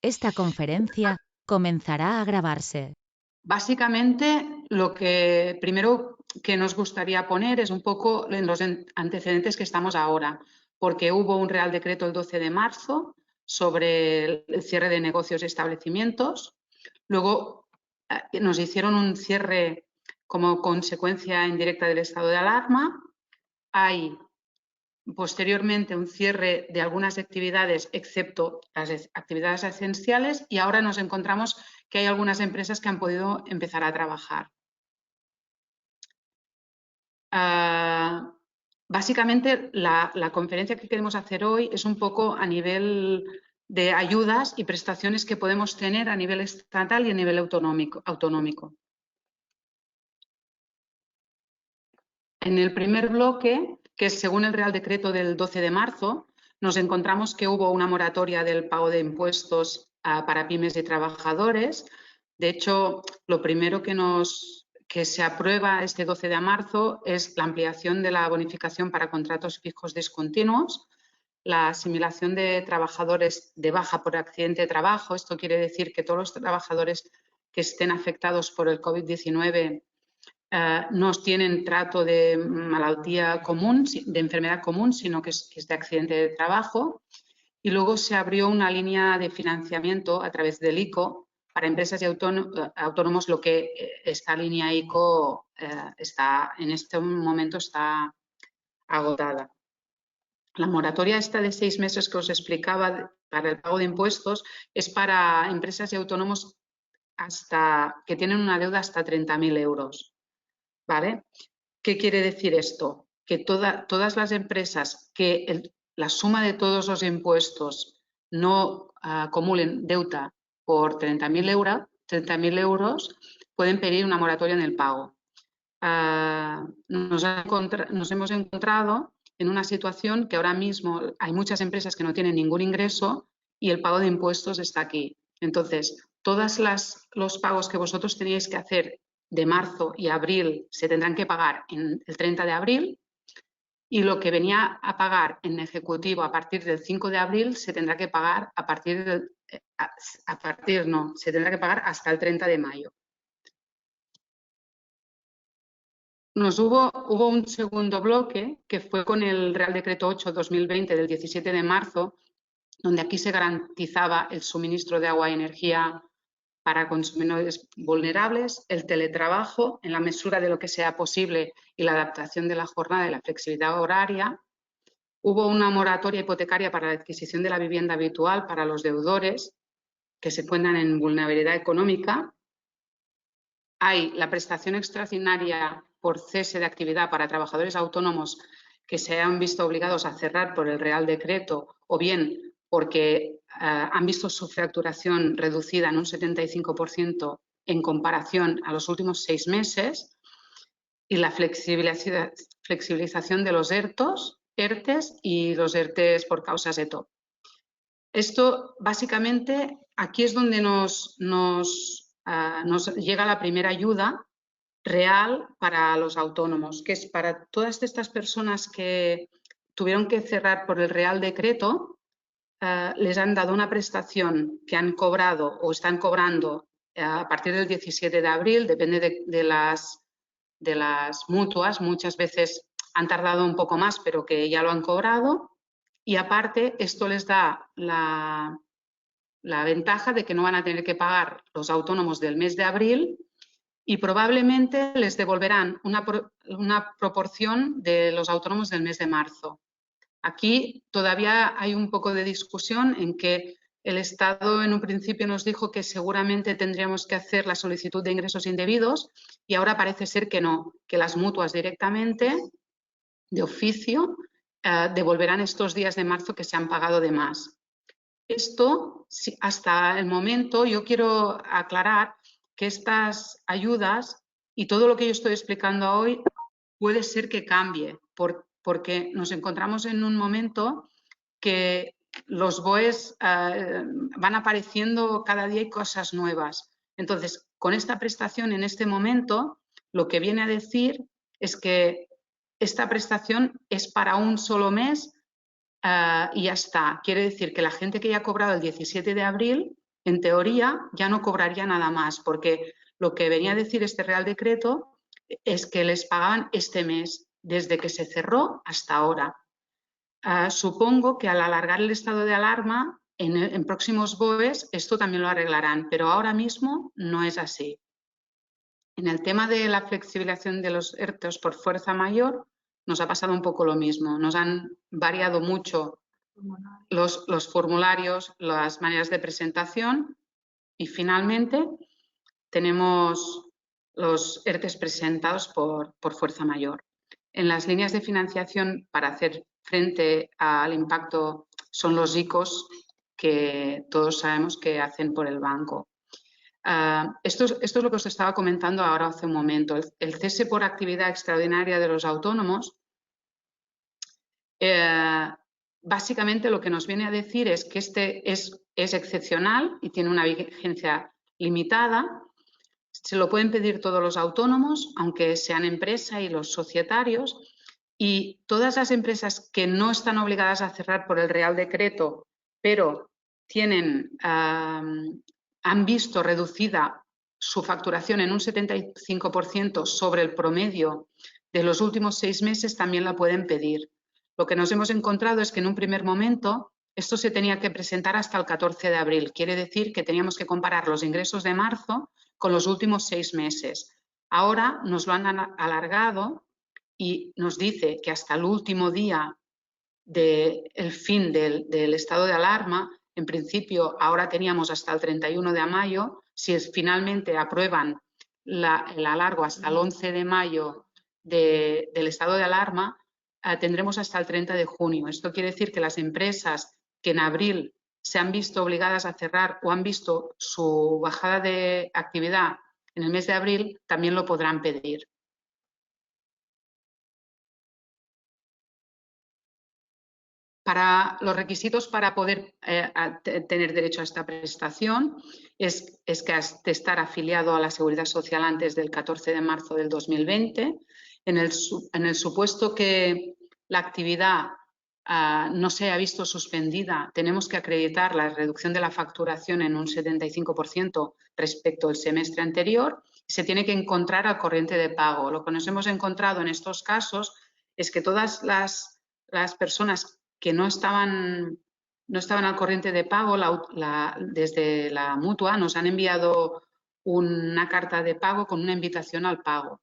Esta conferencia comenzará a grabarse. Básicamente, lo que primero que nos gustaría poner es un poco en los antecedentes que estamos ahora, porque hubo un Real Decreto el 12 de marzo sobre el cierre de negocios y establecimientos. Luego nos hicieron un cierre como consecuencia indirecta del estado de alarma. Hay posteriormente un cierre de algunas actividades, excepto las actividades esenciales, y ahora nos encontramos que hay algunas empresas que han podido empezar a trabajar. Básicamente, la conferencia que queremos hacer hoy es un poco a nivel de ayudas y prestaciones que podemos tener a nivel estatal y a nivel autonómico. En el primer bloque, que es según el Real Decreto del 12 de marzo, nos encontramos que hubo una moratoria del pago de impuestos para pymes y trabajadores. De hecho, lo primero que se aprueba este 12 de marzo es la ampliación de la bonificación para contratos fijos discontinuos, la asimilación de trabajadores de baja por accidente de trabajo. Esto quiere decir que todos los trabajadores que estén afectados por el COVID-19 no tienen trato de malaltía común, de enfermedad común, sino que es de accidente de trabajo. Y luego se abrió una línea de financiamiento a través del ICO para empresas y autónomos, lo que esta línea ICO en este momento está agotada. La moratoria esta de 6 meses que os explicaba para el pago de impuestos es para empresas y autónomos que tienen una deuda hasta 30.000 euros. ¿Vale? ¿Qué quiere decir esto? Que todas las empresas que la suma de todos los impuestos no acumulen deuda por 30.000 euros, pueden pedir una moratoria en el pago. Nos hemos encontrado en una situación que ahora mismo hay muchas empresas que no tienen ningún ingreso y el pago de impuestos está aquí. Entonces, todos los pagos que vosotros teníais que hacer de marzo y abril se tendrán que pagar en el 30 de abril y lo que venía a pagar en ejecutivo a partir del 5 de abril se tendrá que pagar se tendrá que pagar hasta el 30 de mayo. Hubo un segundo bloque que fue con el Real Decreto 8/2020 del 17 de marzo, donde aquí se garantizaba el suministro de agua y energía para consumidores vulnerables, el teletrabajo en la mesura de lo que sea posible y la adaptación de la jornada y la flexibilidad horaria. Hubo una moratoria hipotecaria para la adquisición de la vivienda habitual para los deudores que se encuentran en vulnerabilidad económica. Hay la prestación extraordinaria por cese de actividad para trabajadores autónomos que se han visto obligados a cerrar por el Real Decreto o bien porque han visto su facturación reducida en un 75% en comparación a los últimos 6 meses, y la flexibilización de los ERTES y los ERTES por causas de TOP. Esto, básicamente, aquí es donde nos llega la primera ayuda real para los autónomos, que es para todas estas personas que tuvieron que cerrar por el Real Decreto. Les han dado una prestación que han cobrado o están cobrando a partir del 17 de abril, depende de las mutuas, muchas veces han tardado un poco más, pero que ya lo han cobrado, y aparte esto les da la ventaja de que no van a tener que pagar los autónomos del mes de abril y probablemente les devolverán una proporción de los autónomos del mes de marzo. Aquí todavía hay un poco de discusión en que el Estado en un principio nos dijo que seguramente tendríamos que hacer la solicitud de ingresos indebidos y ahora parece ser que no, que las mutuas directamente, de oficio, devolverán estos días de marzo que se han pagado de más. Esto, hasta el momento, yo quiero aclarar que estas ayudas y todo lo que yo estoy explicando hoy puede ser que cambie, porque nos encontramos en un momento que los BOEs van apareciendo cada día, hay cosas nuevas. Entonces, con esta prestación en este momento, lo que viene a decir es que esta prestación es para un solo mes y ya está. Quiere decir que la gente que ya ha cobrado el 17 de abril en teoría ya no cobraría nada más, porque lo que venía a decir este Real Decreto es que les pagaban este mes, desde que se cerró hasta ahora. Supongo que al alargar el estado de alarma, en próximos BOEs esto también lo arreglarán, pero ahora mismo no es así. En el tema de la flexibilización de los ERTEs por fuerza mayor, nos ha pasado un poco lo mismo. Nos han variado mucho los formularios, las maneras de presentación y finalmente tenemos los ERTEs presentados por fuerza mayor. En las líneas de financiación para hacer frente al impacto son los ICOs que todos sabemos que hacen por el banco. Esto es lo que os estaba comentando ahora hace un momento. El cese por actividad extraordinaria de los autónomos, básicamente lo que nos viene a decir es que este es excepcional y tiene una vigencia limitada. Se lo pueden pedir todos los autónomos, aunque sean empresa y los societarios, y todas las empresas que no están obligadas a cerrar por el Real Decreto, pero han visto reducida su facturación en un 75% sobre el promedio de los últimos 6 meses, también la pueden pedir. Lo que nos hemos encontrado es que en un primer momento esto se tenía que presentar hasta el 14 de abril. Quiere decir que teníamos que comparar los ingresos de marzo con los últimos 6 meses. Ahora nos lo han alargado y nos dice que hasta el último día del fin del estado de alarma, en principio ahora teníamos hasta el 31 de mayo, si finalmente aprueban el alargo hasta el 11 de mayo del estado de alarma, tendremos hasta el 30 de junio. Esto quiere decir que las empresas que en abril se han visto obligadas a cerrar o han visto su bajada de actividad en el mes de abril, también lo podrán pedir. Para los requisitos para poder tener derecho a esta prestación es que has de estar afiliado a la Seguridad Social antes del 14 de marzo del 2020. En el supuesto que la actividad no se haya visto suspendida, tenemos que acreditar la reducción de la facturación en un 75% respecto al semestre anterior. Se tiene que encontrar al corriente de pago. Lo que nos hemos encontrado en estos casos es que todas las personas que no estaban al corriente de pago, desde la mutua nos han enviado una carta de pago con una invitación al pago.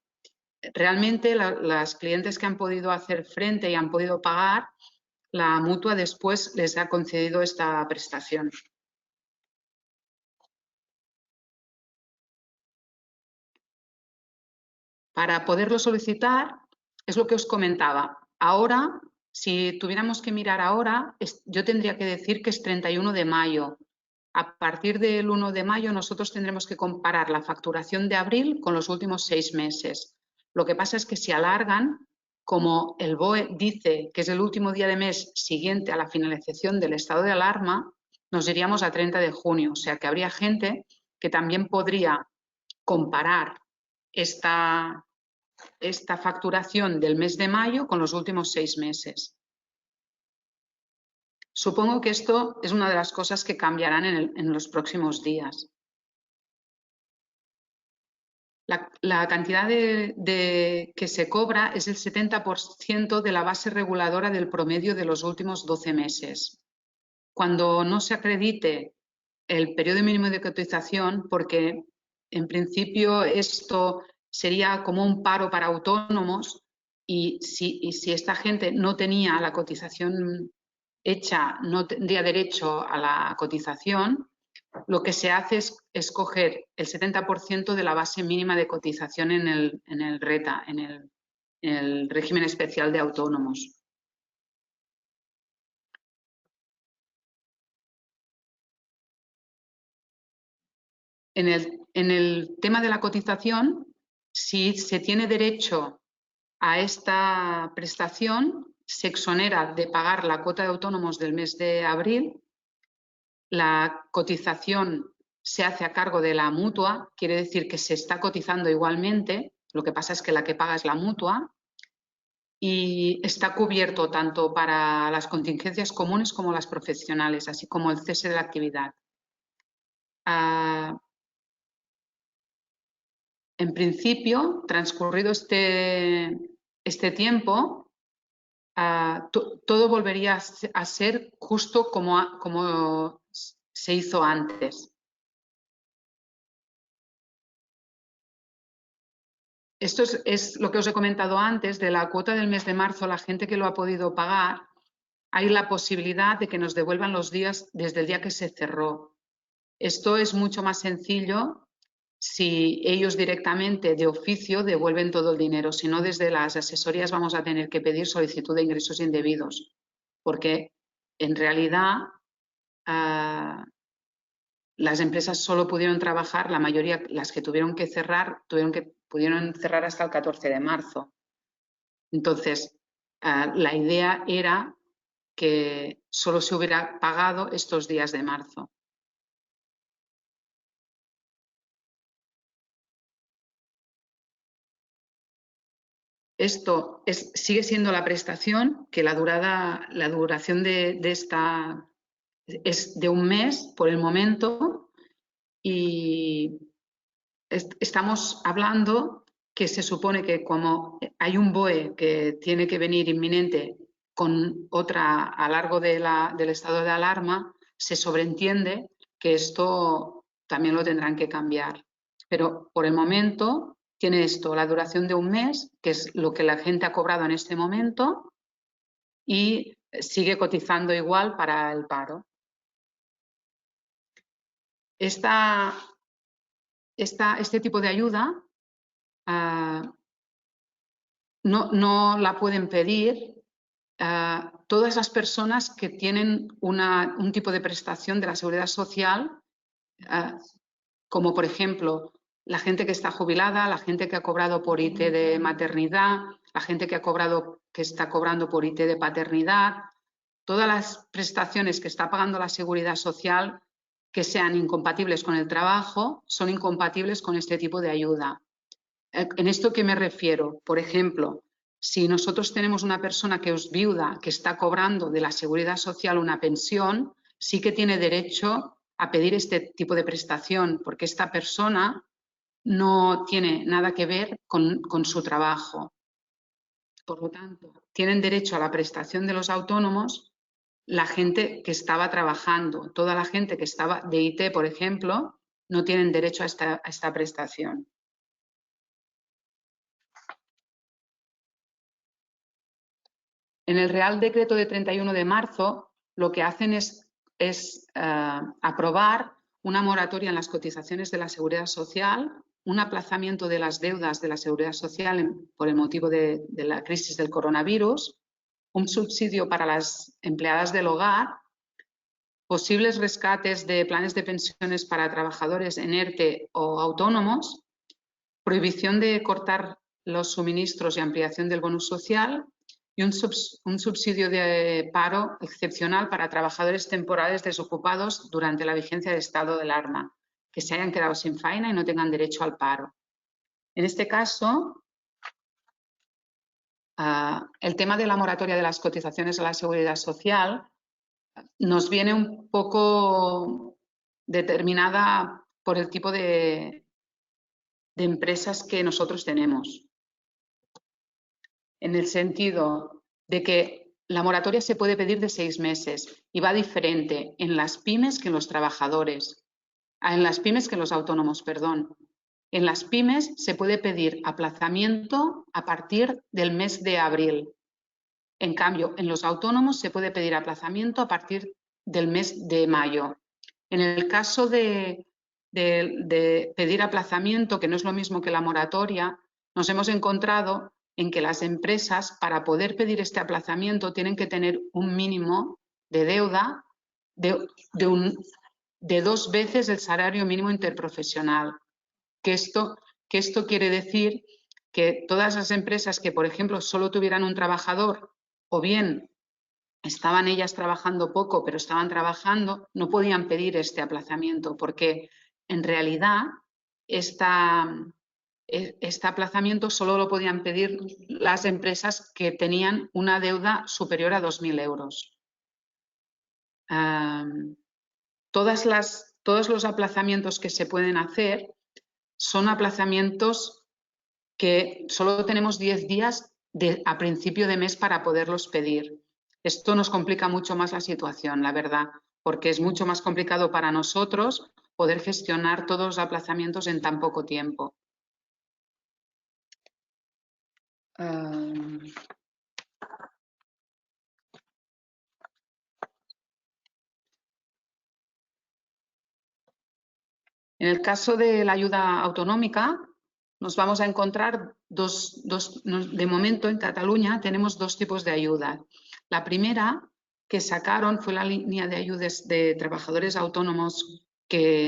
Realmente las clientes que han podido hacer frente y han podido pagar, la mutua después les ha concedido esta prestación. Para poderlo solicitar, es lo que os comentaba. Ahora, si tuviéramos que mirar ahora, yo tendría que decir que es 31 de mayo. A partir del 1 de mayo nosotros tendremos que comparar la facturación de abril con los últimos 6 meses. Lo que pasa es que si alargan, como el BOE dice que es el último día de mes siguiente a la finalización del estado de alarma, nos iríamos a 30 de junio. O sea que habría gente que también podría comparar esta facturación del mes de mayo con los últimos 6 meses. Supongo que esto es una de las cosas que cambiarán en los próximos días. La cantidad que se cobra es el 70% de la base reguladora del promedio de los últimos 12 meses. Cuando no se acredite el periodo mínimo de cotización, porque en principio esto sería como un paro para autónomos y si esta gente no tenía la cotización hecha, no tendría derecho a la cotización, lo que se hace es escoger el 70% de la base mínima de cotización en el RETA, en el régimen especial de autónomos. En el tema de la cotización, si se tiene derecho a esta prestación, se exonera de pagar la cuota de autónomos del mes de abril. La cotización se hace a cargo de la mutua, quiere decir que se está cotizando igualmente, lo que pasa es que la que paga es la mutua, y está cubierto tanto para las contingencias comunes como las profesionales, así como el cese de la actividad. En principio, transcurrido este tiempo, todo volvería a ser justo como se hizo antes. Esto es lo que os he comentado antes, de la cuota del mes de marzo, la gente que lo ha podido pagar, hay la posibilidad de que nos devuelvan los días desde el día que se cerró. Esto es mucho más sencillo si ellos directamente de oficio devuelven todo el dinero, si no desde las asesorías vamos a tener que pedir solicitud de ingresos indebidos, porque en realidad las empresas solo pudieron trabajar, la mayoría, las que tuvieron que cerrar, pudieron cerrar hasta el 14 de marzo. Entonces, la idea era que solo se hubiera pagado estos días de marzo. Esto sigue siendo la prestación, que la duración de esta es de un mes por el momento, y estamos hablando que se supone que como hay un BOE que tiene que venir inminente con otra a largo del estado de alarma, se sobreentiende que esto también lo tendrán que cambiar. Pero por el momento tiene esto, la duración de un mes, que es lo que la gente ha cobrado en este momento, y sigue cotizando igual para el paro. Este tipo de ayuda no la pueden pedir todas las personas que tienen un tipo de prestación de la Seguridad Social, como por ejemplo la gente que está jubilada, la gente que ha cobrado por IT de maternidad, la gente que está cobrando por IT de paternidad. Todas las prestaciones que está pagando la Seguridad Social que sean incompatibles con el trabajo son incompatibles con este tipo de ayuda. ¿En esto qué me refiero? Por ejemplo, si nosotros tenemos una persona que es viuda, que está cobrando de la Seguridad Social una pensión, sí que tiene derecho a pedir este tipo de prestación, porque esta persona no tiene nada que ver con su trabajo. Por lo tanto, tienen derecho a la prestación de los autónomos la gente que estaba trabajando. Toda la gente que estaba de IT, por ejemplo, no tienen derecho a esta prestación. En el Real Decreto de 31 de marzo, lo que hacen es aprobar una moratoria en las cotizaciones de la Seguridad Social, un aplazamiento de las deudas de la Seguridad Social por el motivo de la crisis del coronavirus, un subsidio para las empleadas del hogar, posibles rescates de planes de pensiones para trabajadores en ERTE o autónomos, prohibición de cortar los suministros y ampliación del bonus social, y un subsidio de paro excepcional para trabajadores temporales desocupados durante la vigencia del estado de alarma, que se hayan quedado sin faena y no tengan derecho al paro. En este caso, el tema de la moratoria de las cotizaciones a la Seguridad Social nos viene un poco determinada por el tipo de empresas que nosotros tenemos. En el sentido de que la moratoria se puede pedir de 6 meses y va diferente en las pymes que en los trabajadores, en las pymes que en los autónomos, perdón. En las pymes se puede pedir aplazamiento a partir del mes de abril. En cambio, en los autónomos se puede pedir aplazamiento a partir del mes de mayo. En el caso de pedir aplazamiento, que no es lo mismo que la moratoria, nos hemos encontrado en que las empresas, para poder pedir este aplazamiento, tienen que tener un mínimo de deuda de 2 veces el salario mínimo interprofesional. Que esto quiere decir que todas las empresas que, por ejemplo, solo tuvieran un trabajador o bien estaban ellas trabajando poco, pero estaban trabajando, no podían pedir este aplazamiento, porque en realidad este aplazamiento solo lo podían pedir las empresas que tenían una deuda superior a 2.000 euros. Todas todos los aplazamientos que se pueden hacer son aplazamientos que solo tenemos 10 días a principio de mes para poderlos pedir. Esto nos complica mucho más la situación, la verdad, porque es mucho más complicado para nosotros poder gestionar todos los aplazamientos en tan poco tiempo. En el caso de la ayuda autonómica, nos vamos a encontrar de momento en Cataluña tenemos dos tipos de ayuda. La primera que sacaron fue la línea de ayudas de trabajadores autónomos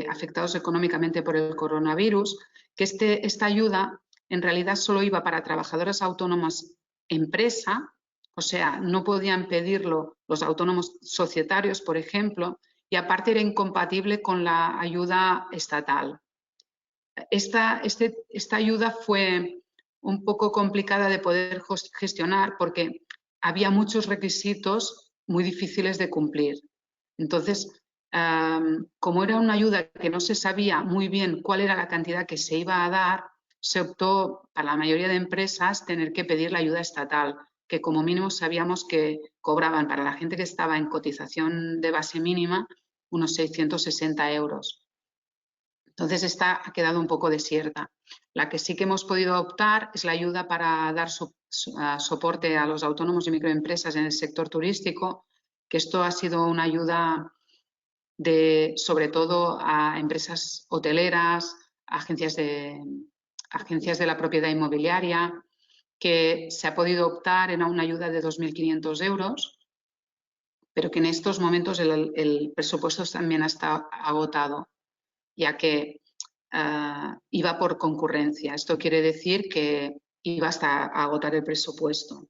afectados económicamente por el coronavirus, que esta ayuda en realidad solo iba para trabajadores autónomos empresa, o sea, no podían pedirlo los autónomos societarios, por ejemplo, y aparte era incompatible con la ayuda estatal. Esta ayuda fue un poco complicada de poder gestionar porque había muchos requisitos muy difíciles de cumplir. Entonces, como era una ayuda que no se sabía muy bien cuál era la cantidad que se iba a dar, se optó para la mayoría de empresas tener que pedir la ayuda estatal, que como mínimo sabíamos que cobraban para la gente que estaba en cotización de base mínima unos 660 euros. Entonces, esta ha quedado un poco desierta. La que sí que hemos podido optar es la ayuda para dar soporte a los autónomos y microempresas en el sector turístico, que esto ha sido una ayuda sobre todo a empresas hoteleras, agencias de la propiedad inmobiliaria, que se ha podido optar en una ayuda de 2.500 euros, pero que en estos momentos el presupuesto también está agotado, ya que iba por concurrencia. Esto quiere decir que iba hasta agotar el presupuesto.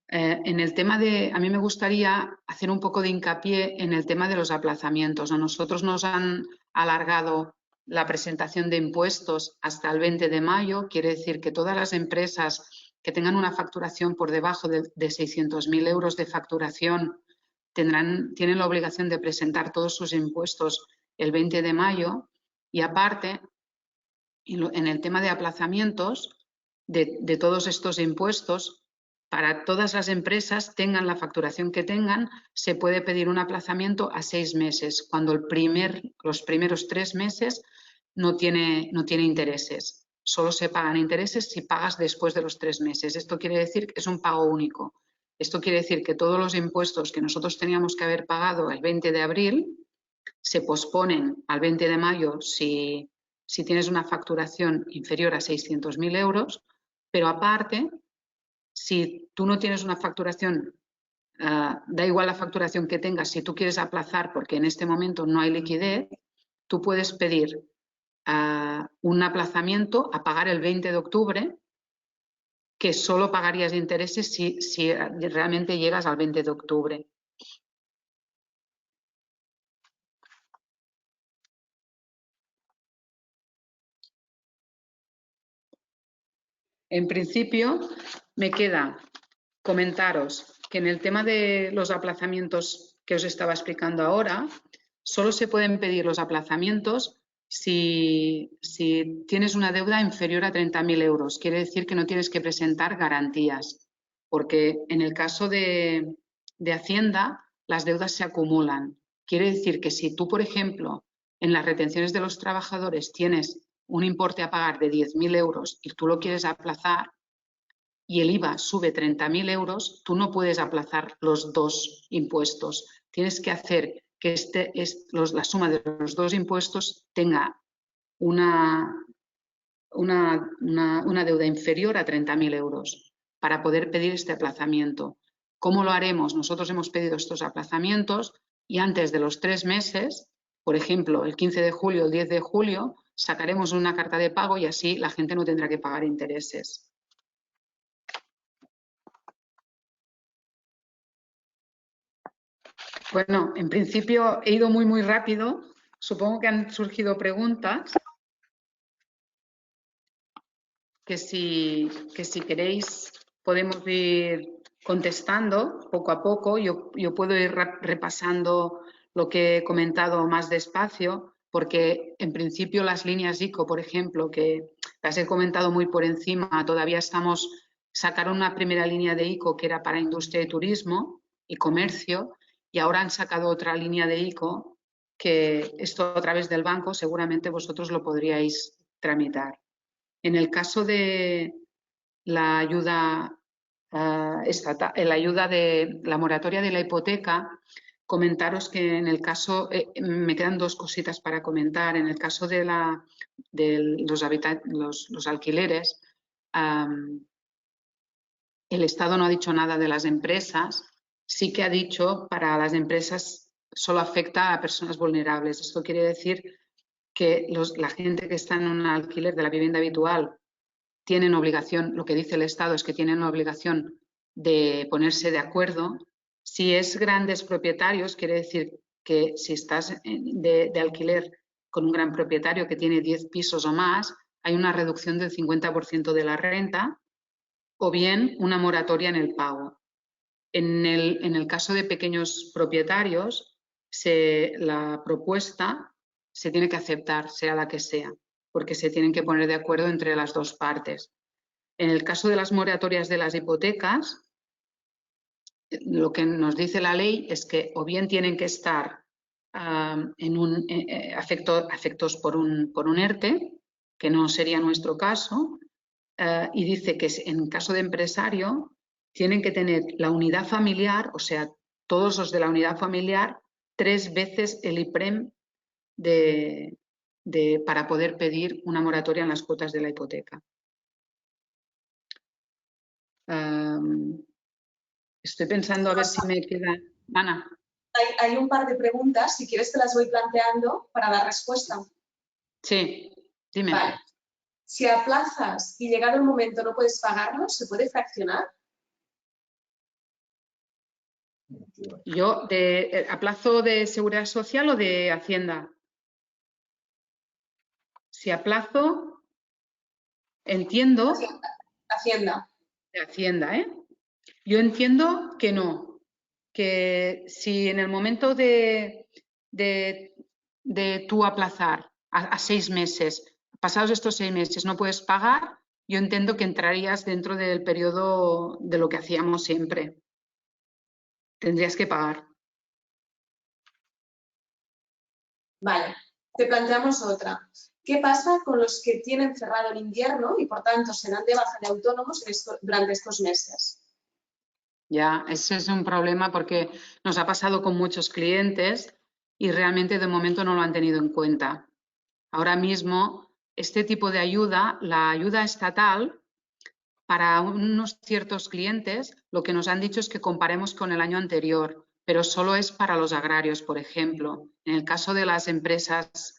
En el tema a mí me gustaría hacer un poco de hincapié en el tema de los aplazamientos. A nosotros nos han alargado la presentación de impuestos hasta el 20 de mayo. Quiere decir que todas las empresas que tengan una facturación por debajo de 600.000 euros de facturación tienen la obligación de presentar todos sus impuestos el 20 de mayo. Y aparte, en el tema de aplazamientos de todos estos impuestos, para todas las empresas, tengan la facturación que tengan, se puede pedir un aplazamiento a 6 meses, cuando los primeros 3 meses no tiene intereses. Solo se pagan intereses si pagas después de los 3 meses. Esto quiere decir que es un pago único. Esto quiere decir que todos los impuestos que nosotros teníamos que haber pagado el 20 de abril se posponen al 20 de mayo si tienes una facturación inferior a 600.000 euros, pero aparte, si tú no tienes una facturación, da igual la facturación que tengas, si tú quieres aplazar porque en este momento no hay liquidez, tú puedes pedir un aplazamiento a pagar el 20 de octubre, que solo pagarías intereses si realmente llegas al 20 de octubre. En principio, me queda comentaros que en el tema de los aplazamientos que os estaba explicando ahora, solo se pueden pedir los aplazamientos si tienes una deuda inferior a 30.000 euros. Quiere decir que no tienes que presentar garantías, porque en el caso de Hacienda, las deudas se acumulan. Quiere decir que si tú, por ejemplo, en las retenciones de los trabajadores tienes un importe a pagar de 10.000 euros y tú lo quieres aplazar y el IVA sube 30.000 euros, tú no puedes aplazar los dos impuestos. Tienes que hacer que la suma de los dos impuestos tenga una deuda inferior a 30.000 euros para poder pedir este aplazamiento. ¿Cómo lo haremos? Nosotros hemos pedido estos aplazamientos y antes de los 3 meses, por ejemplo, el 15 de julio o el 10 de julio, sacaremos una carta de pago y así la gente no tendrá que pagar intereses. Bueno, en principio he ido muy rápido. Supongo que han surgido preguntas que si queréis podemos ir contestando poco a poco. Yo puedo ir repasando lo que he comentado más despacio, porque en principio las líneas ICO, por ejemplo, que las he comentado muy por encima, todavía sacaron una primera línea de ICO que era para industria y turismo y comercio, y ahora han sacado otra línea de ICO que esto a través del banco seguramente vosotros lo podríais tramitar. En el caso de la ayuda estatal, la ayuda de la moratoria de la hipoteca, comentaros que en el caso, me quedan dos cositas para comentar, en el caso de los alquileres, el Estado no ha dicho nada de las empresas, sí que ha dicho para las empresas solo afecta a personas vulnerables. Esto quiere decir que la gente que está en un alquiler de la vivienda habitual tienen obligación, lo que dice el Estado es que tienen la obligación de ponerse de acuerdo. Si es grandes propietarios, quiere decir que si estás de alquiler con un gran propietario que tiene 10 pisos o más, hay una reducción del 50% de la renta o bien una moratoria en el pago. En el caso de pequeños propietarios, la propuesta se tiene que aceptar, sea la que sea, porque se tienen que poner de acuerdo entre las dos partes. En el caso de las moratorias de las hipotecas, lo que nos dice la ley es que o bien tienen que estar afectos por un ERTE, que no sería nuestro caso, y dice que en caso de empresario tienen que tener la unidad familiar, o sea, todos los de la unidad familiar, 3 veces el IPREM para poder pedir una moratoria en las cuotas de la hipoteca. Estoy pensando a ver si me queda... Ana. Hay un par de preguntas, si quieres te las voy planteando para dar respuesta. Sí, dime. Vale. Si aplazas y llegado el momento no puedes pagarlo, ¿se puede fraccionar? Yo, ¿a plazo de Seguridad Social o de Hacienda? Si aplazo, entiendo... Hacienda. De Hacienda, ¿eh? Yo entiendo que no, que si en el momento de tú aplazar a 6 meses, pasados estos 6 meses no puedes pagar, yo entiendo que entrarías dentro del periodo de lo que hacíamos siempre. Tendrías que pagar. Vale, te planteamos otra. ¿Qué pasa con los que tienen cerrado el invierno y por tanto se dan de baja de autónomos durante estos meses? Ya, ese es un problema porque nos ha pasado con muchos clientes y realmente de momento no lo han tenido en cuenta. Ahora mismo, este tipo de ayuda, la ayuda estatal, para unos ciertos clientes, lo que nos han dicho es que comparemos con el año anterior, pero solo es para los agrarios, por ejemplo. En el caso de las empresas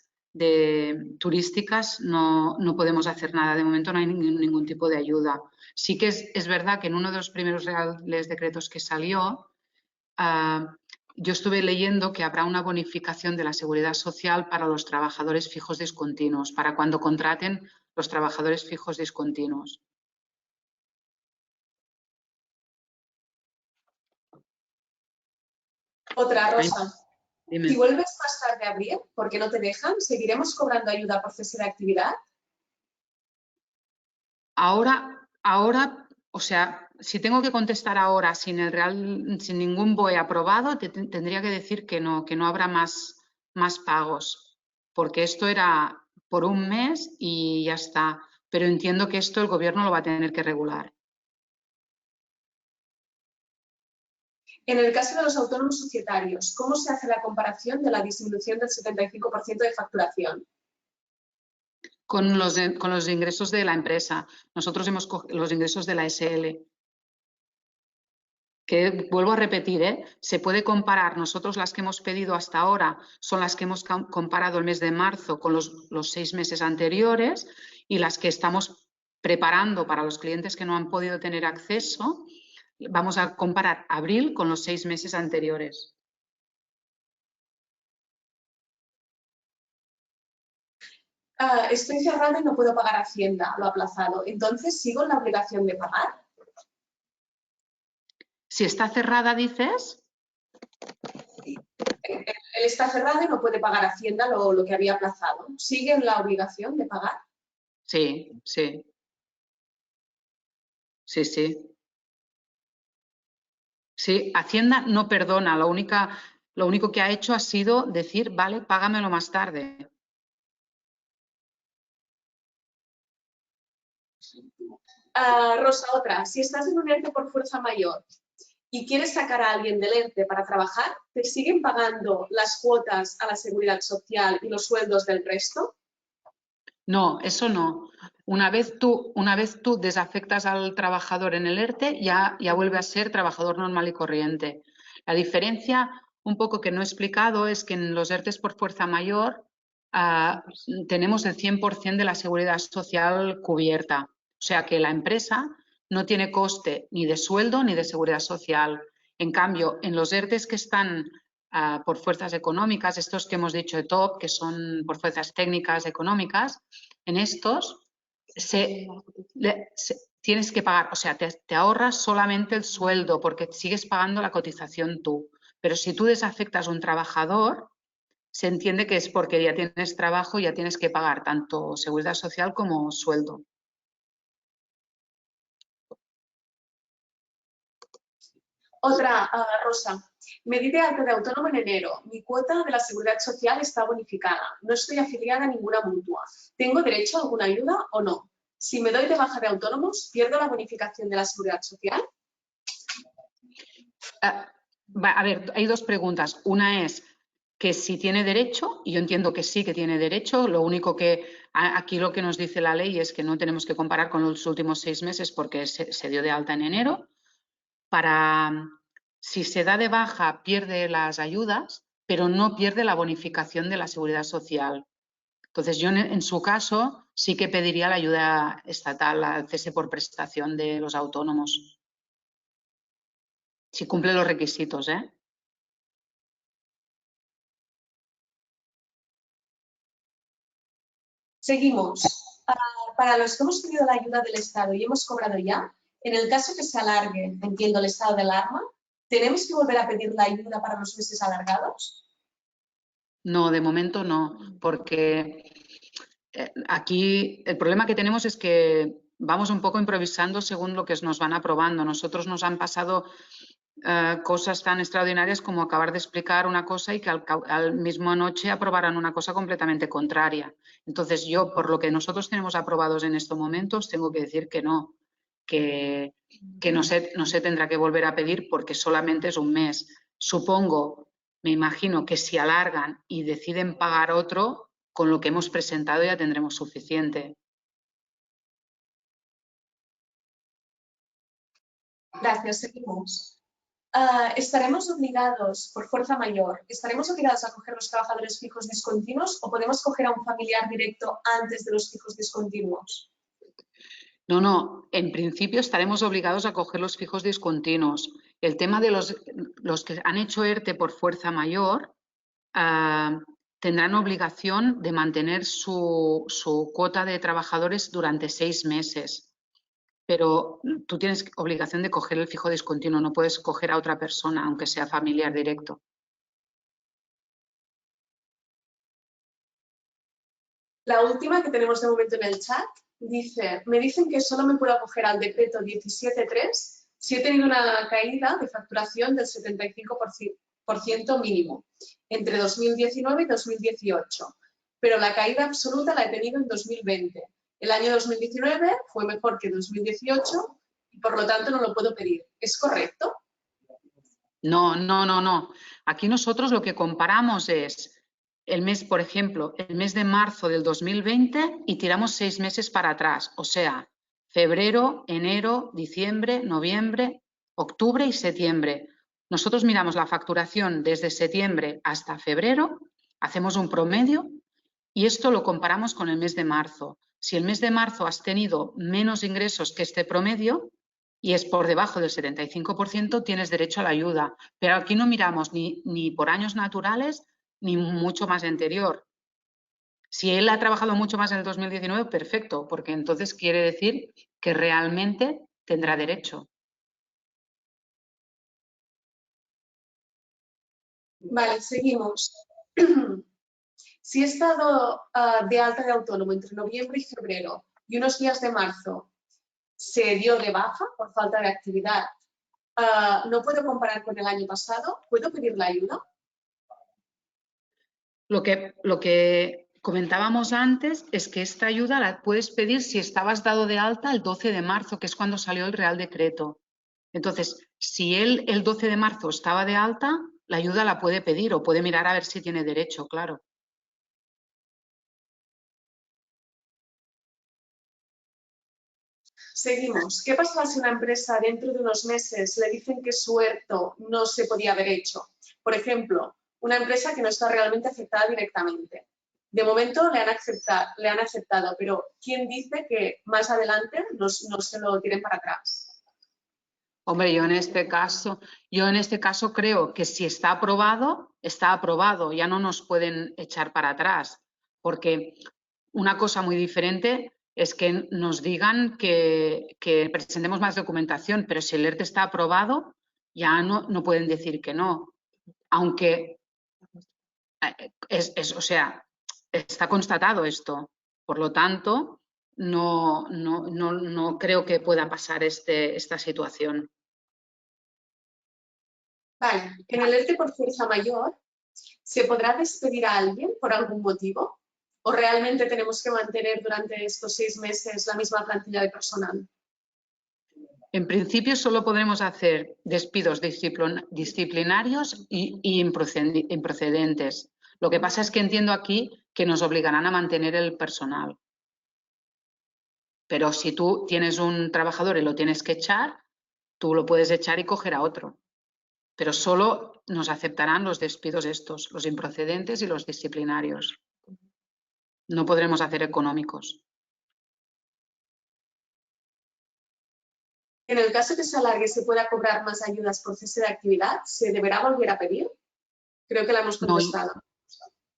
turísticas no podemos hacer nada. De momento no hay ningún tipo de ayuda. Sí que es verdad que en uno de los primeros reales decretos que salió, yo estuve leyendo que habrá una bonificación de la seguridad social para los trabajadores fijos discontinuos, para cuando contraten los trabajadores fijos discontinuos. Otra, Rosa. Dime. Si vuelves más tarde a abrir, ¿por qué no te dejan? ¿Seguiremos cobrando ayuda por cese de actividad? Ahora, o sea, si tengo que contestar ahora sin ningún BOE aprobado, tendría que decir que no habrá más pagos, porque esto era por un mes y ya está. Pero entiendo que esto el gobierno lo va a tener que regular. En el caso de los autónomos societarios, ¿cómo se hace la comparación de la disminución del 75% de facturación? Con los ingresos de la empresa. Nosotros hemos cogido los ingresos de la SL. Que vuelvo a repetir, se puede comparar. Nosotros las que hemos pedido hasta ahora son las que hemos comparado el mes de marzo con los 6 meses anteriores, y las que estamos preparando para los clientes que no han podido tener acceso, vamos a comparar abril con los 6 meses anteriores. Estoy cerrada y no puedo pagar Hacienda, lo aplazado. Entonces, ¿sigo en la obligación de pagar? Si está cerrada, dices... Él está cerrado y no puede pagar Hacienda lo que había aplazado. ¿Sigue en la obligación de pagar? Sí, sí. Sí, sí. Sí, Hacienda no perdona, lo único que ha hecho ha sido decir, vale, págamelo más tarde. Rosa, otra. Si estás en un ERTE por fuerza mayor y quieres sacar a alguien del ERTE para trabajar, ¿te siguen pagando las cuotas a la seguridad social y los sueldos del resto? No, eso no. Una vez tú desafectas al trabajador en el ERTE, ya vuelve a ser trabajador normal y corriente. La diferencia, un poco que no he explicado, es que en los ERTEs por fuerza mayor tenemos el 100% de la seguridad social cubierta. O sea que la empresa no tiene coste ni de sueldo ni de seguridad social. En cambio, en los ERTEs que están por fuerzas económicas, estos que hemos dicho de top, que son por fuerzas técnicas económicas, en estos tienes que pagar, o sea, te ahorras solamente el sueldo porque sigues pagando la cotización tú. Pero si tú desafectas a un trabajador, se entiende que es porque ya tienes trabajo y ya tienes que pagar tanto seguridad social como sueldo. Otra, Rosa. Me di de alta de autónomo en enero. Mi cuota de la seguridad social está bonificada. No estoy afiliada a ninguna mutua. ¿Tengo derecho a alguna ayuda o no? Si me doy de baja de autónomos, ¿pierdo la bonificación de la seguridad social? A ver, hay dos preguntas. Una es que si tiene derecho, y yo entiendo que sí que tiene derecho, lo único que aquí lo que nos dice la ley es que no tenemos que comparar con los últimos 6 meses porque se dio de alta en enero. Si se da de baja, pierde las ayudas, pero no pierde la bonificación de la seguridad social. Entonces, yo en su caso sí que pediría la ayuda estatal, la cese por prestación de los autónomos. Si cumple los requisitos, ¿eh? Seguimos. Para los que hemos tenido la ayuda del Estado y hemos cobrado ya, en el caso que se alargue, entiendo, el estado de alarma, ¿tenemos que volver a pedir la ayuda para los meses alargados? No, de momento no, porque aquí el problema que tenemos es que vamos un poco improvisando según lo que nos van aprobando. Nosotros nos han pasado cosas tan extraordinarias como acabar de explicar una cosa y que al mismo noche aprobaran una cosa completamente contraria. Entonces yo, por lo que nosotros tenemos aprobados en estos momentos, tengo que decir que no, que no se tendrá que volver a pedir porque solamente es un mes. Supongo, me imagino que si alargan y deciden pagar otro, con lo que hemos presentado ya tendremos suficiente. Gracias, seguimos. ¿Estaremos obligados, por fuerza mayor, estaremos obligados a coger los trabajadores fijos discontinuos o podemos coger a un familiar directo antes de los fijos discontinuos? No, no, en principio estaremos obligados a coger los fijos discontinuos. El tema de los que han hecho ERTE por fuerza mayor tendrán obligación de mantener su cuota de trabajadores durante 6 meses. Pero tú tienes obligación de coger el fijo discontinuo, no puedes coger a otra persona, aunque sea familiar directo. La última que tenemos de momento en el chat dice, me dicen que solo me puedo acoger al decreto 17.3 si he tenido una caída de facturación del 75% mínimo entre 2019 y 2018, pero la caída absoluta la he tenido en 2020. El año 2019 fue mejor que 2018 y por lo tanto no lo puedo pedir. ¿Es correcto? No, no, no, no. Aquí nosotros lo que comparamos es el mes, por ejemplo, el mes de marzo del 2020 y tiramos 6 meses para atrás, o sea, febrero, enero, diciembre, noviembre, octubre y septiembre. Nosotros miramos la facturación desde septiembre hasta febrero, hacemos un promedio y esto lo comparamos con el mes de marzo. Si el mes de marzo has tenido menos ingresos que este promedio y es por debajo del 75%, tienes derecho a la ayuda. Pero aquí no miramos ni por años naturales ni mucho más anterior. Si él ha trabajado mucho más en el 2019, perfecto, porque entonces quiere decir que realmente tendrá derecho. Vale, seguimos. Si he estado de alta de autónomo entre noviembre y febrero y unos días de marzo se dio de baja por falta de actividad, ¿no puedo comparar con el año pasado? ¿Puedo pedir la ayuda? Lo que comentábamos antes es que esta ayuda la puedes pedir si estabas dado de alta el 12 de marzo, que es cuando salió el Real Decreto. Entonces, si él el 12 de marzo estaba de alta, la ayuda la puede pedir o puede mirar a ver si tiene derecho, claro. Seguimos. ¿Qué pasa si una empresa dentro de unos meses le dicen que su ERTO no se podía haber hecho? Por ejemplo, una empresa que no está realmente afectada directamente. De momento le han aceptado, pero ¿quién dice que más adelante no se lo tiren para atrás? Hombre, yo en este caso creo que si está aprobado, ya no nos pueden echar para atrás, porque una cosa muy diferente es que nos digan que presentemos más documentación, pero si el ERTE está aprobado, ya no pueden decir que no, aunque o sea, está constatado esto. Por lo tanto, no creo que pueda pasar esta situación. Vale, en el ERTE por fuerza mayor, ¿se podrá despedir a alguien por algún motivo? ¿O realmente tenemos que mantener durante estos 6 meses la misma plantilla de personal? En principio solo podremos hacer despidos disciplinarios y improcedentes. Lo que pasa es que entiendo aquí que nos obligarán a mantener el personal. Pero si tú tienes un trabajador y lo tienes que echar, tú lo puedes echar y coger a otro. Pero solo nos aceptarán los despidos estos, los improcedentes y los disciplinarios. No podremos hacer económicos. En el caso que se alargue y se pueda cobrar más ayudas por cese de actividad, ¿se deberá volver a pedir? Creo que la hemos contestado.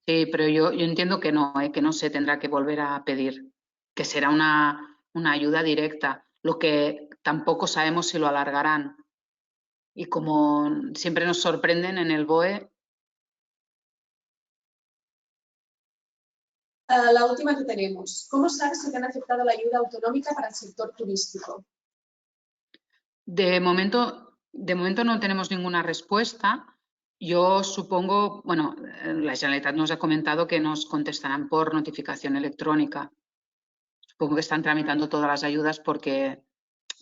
Sí, pero yo entiendo que no se tendrá que volver a pedir, que será una ayuda directa. Lo que tampoco sabemos si lo alargarán. Y como siempre nos sorprenden en el BOE. La última que tenemos. ¿Cómo sabes si te han aceptado la ayuda autonómica para el sector turístico? De momento no tenemos ninguna respuesta. Yo supongo, bueno, la Generalitat nos ha comentado que nos contestarán por notificación electrónica. Supongo que están tramitando todas las ayudas porque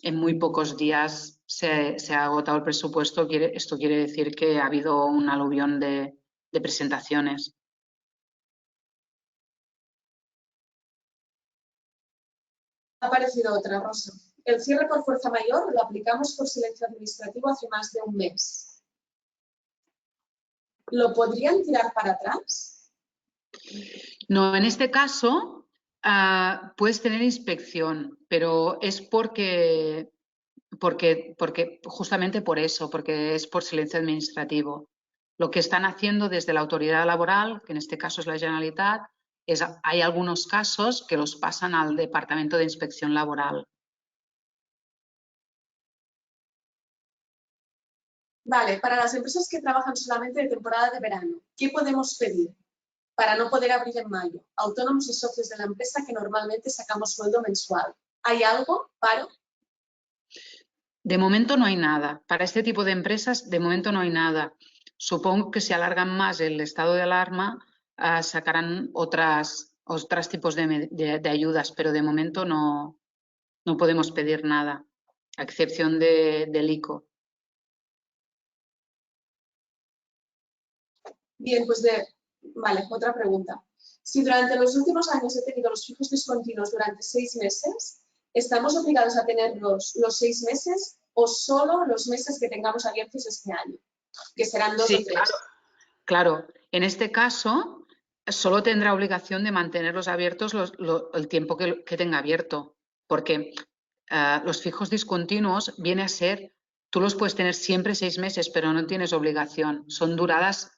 en muy pocos días se ha agotado el presupuesto. Esto quiere decir que ha habido un aluvión de presentaciones. Ha aparecido otra, Rosa. El cierre por fuerza mayor lo aplicamos por silencio administrativo hace más de un mes. ¿Lo podrían tirar para atrás? No, en este caso puedes tener inspección, pero es porque justamente por eso, porque es por silencio administrativo. Lo que están haciendo desde la autoridad laboral, que en este caso es la Generalitat, hay algunos casos que los pasan al Departamento de Inspección Laboral. Vale, para las empresas que trabajan solamente de temporada de verano, ¿qué podemos pedir para no poder abrir en mayo? Autónomos y socios de la empresa que normalmente sacamos sueldo mensual. ¿Hay algo, Paro? De momento no hay nada. Para este tipo de empresas, de momento no hay nada. Supongo que si alargan más el estado de alarma, sacarán otros tipos de ayudas, pero de momento no podemos pedir nada, a excepción del ICO. Bien, pues vale, otra pregunta. Si durante los últimos años he tenido los fijos discontinuos durante 6 meses, ¿estamos obligados a tenerlos los 6 meses o solo los meses que tengamos abiertos este año? Que serán 2 o 3. Claro. En este caso, solo tendrá obligación de mantenerlos abiertos el tiempo que tenga abierto, porque los fijos discontinuos viene a ser, tú los puedes tener siempre 6 meses, pero no tienes obligación. Son duradas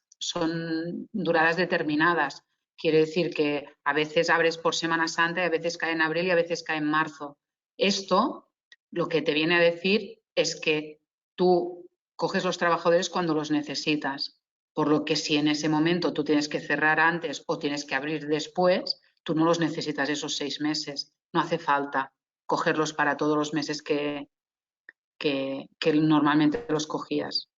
determinadas. Quiere decir que a veces abres por Semana Santa y a veces cae en abril y a veces cae en marzo. Esto lo que te viene a decir es que tú coges los trabajadores cuando los necesitas. Por lo que si en ese momento tú tienes que cerrar antes o tienes que abrir después, tú no los necesitas esos 6 meses. No hace falta cogerlos para todos los meses que normalmente los cogías.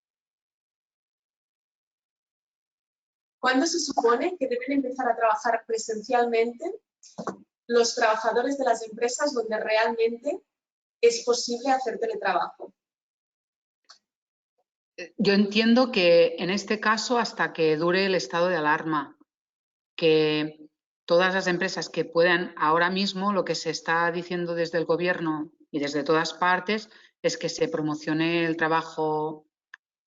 ¿Cuándo se supone que deben empezar a trabajar presencialmente los trabajadores de las empresas donde realmente es posible hacer teletrabajo? Yo entiendo que en este caso hasta que dure el estado de alarma, que todas las empresas que puedan ahora mismo, lo que se está diciendo desde el gobierno y desde todas partes es que se promocione el trabajo,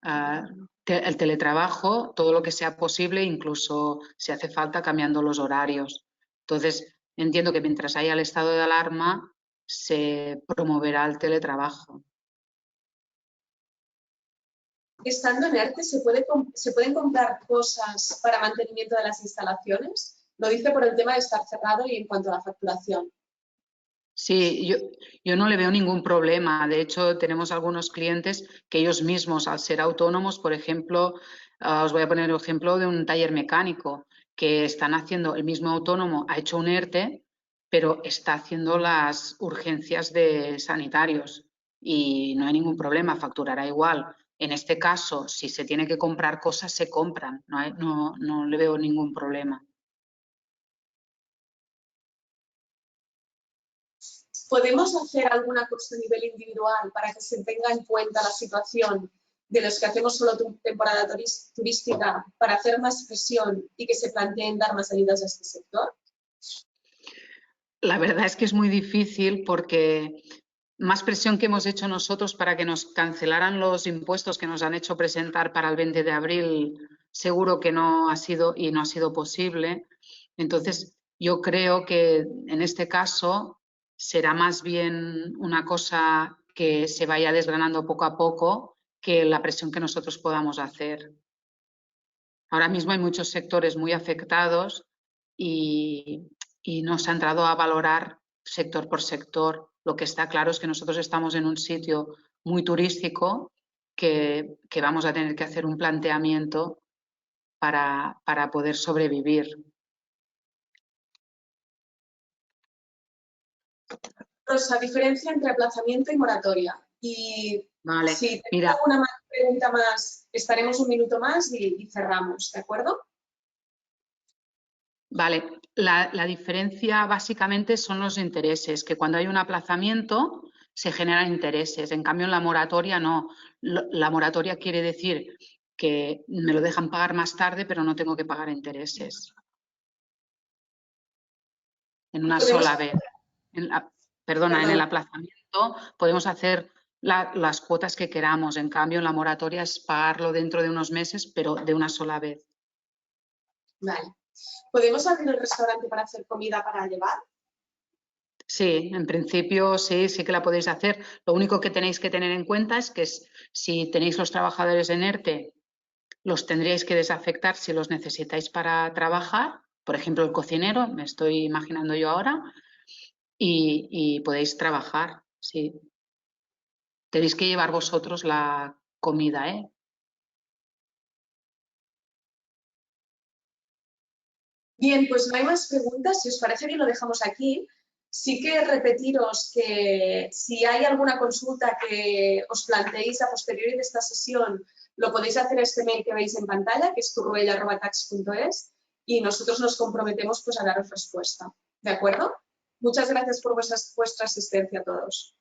el teletrabajo, todo lo que sea posible, incluso si hace falta cambiando los horarios. Entonces, entiendo que mientras haya el estado de alarma se promoverá el teletrabajo. Estando en ERTE, ¿se pueden comprar cosas para mantenimiento de las instalaciones? Lo dice por el tema de estar cerrado y en cuanto a la facturación. Sí, yo no le veo ningún problema. De hecho, tenemos algunos clientes que ellos mismos, al ser autónomos, por ejemplo, os voy a poner el ejemplo de un taller mecánico, que están haciendo, el mismo autónomo ha hecho un ERTE, pero está haciendo las urgencias de sanitarios y no hay ningún problema, facturará igual. En este caso, si se tiene que comprar cosas, se compran, no le veo ningún problema. ¿Podemos hacer alguna cosa a nivel individual para que se tenga en cuenta la situación de los que hacemos solo temporada turística para hacer más presión y que se planteen dar más ayudas a este sector? La verdad es que es muy difícil porque más presión que hemos hecho nosotros para que nos cancelaran los impuestos que nos han hecho presentar para el 20 de abril, seguro que no ha sido y no ha sido posible. Entonces, yo creo que en este caso será más bien una cosa que se vaya desgranando poco a poco que la presión que nosotros podamos hacer. Ahora mismo hay muchos sectores muy afectados y no se ha entrado a valorar sector por sector. Lo que está claro es que nosotros estamos en un sitio muy turístico que vamos a tener que hacer un planteamiento para poder sobrevivir. Rosa, diferencia entre aplazamiento y moratoria. Y vale, si tengo mira, alguna pregunta más, estaremos un minuto más y cerramos, ¿de acuerdo? Vale, la diferencia básicamente son los intereses, que cuando hay un aplazamiento se generan intereses, en cambio en la moratoria no. La moratoria quiere decir que me lo dejan pagar más tarde, pero no tengo que pagar intereses. En una sola vez. En el aplazamiento podemos hacer las cuotas que queramos, en cambio en la moratoria es pagarlo dentro de unos meses, pero de una sola vez. Vale. ¿Podemos abrir el restaurante para hacer comida para llevar? Sí, en principio sí que la podéis hacer. Lo único que tenéis que tener en cuenta es que si tenéis los trabajadores en ERTE, los tendríais que desafectar si los necesitáis para trabajar. Por ejemplo, el cocinero, me estoy imaginando yo ahora, y podéis trabajar, sí. Tenéis que llevar vosotros la comida, ¿eh? Bien, pues no hay más preguntas. Si os parece bien, lo dejamos aquí. Sí que repetiros que si hay alguna consulta que os planteéis a posteriori de esta sesión, lo podéis hacer a este mail que veis en pantalla, que es turruella@tax.es, y nosotros nos comprometemos pues, a daros respuesta. ¿De acuerdo? Muchas gracias por vuestra asistencia a todos.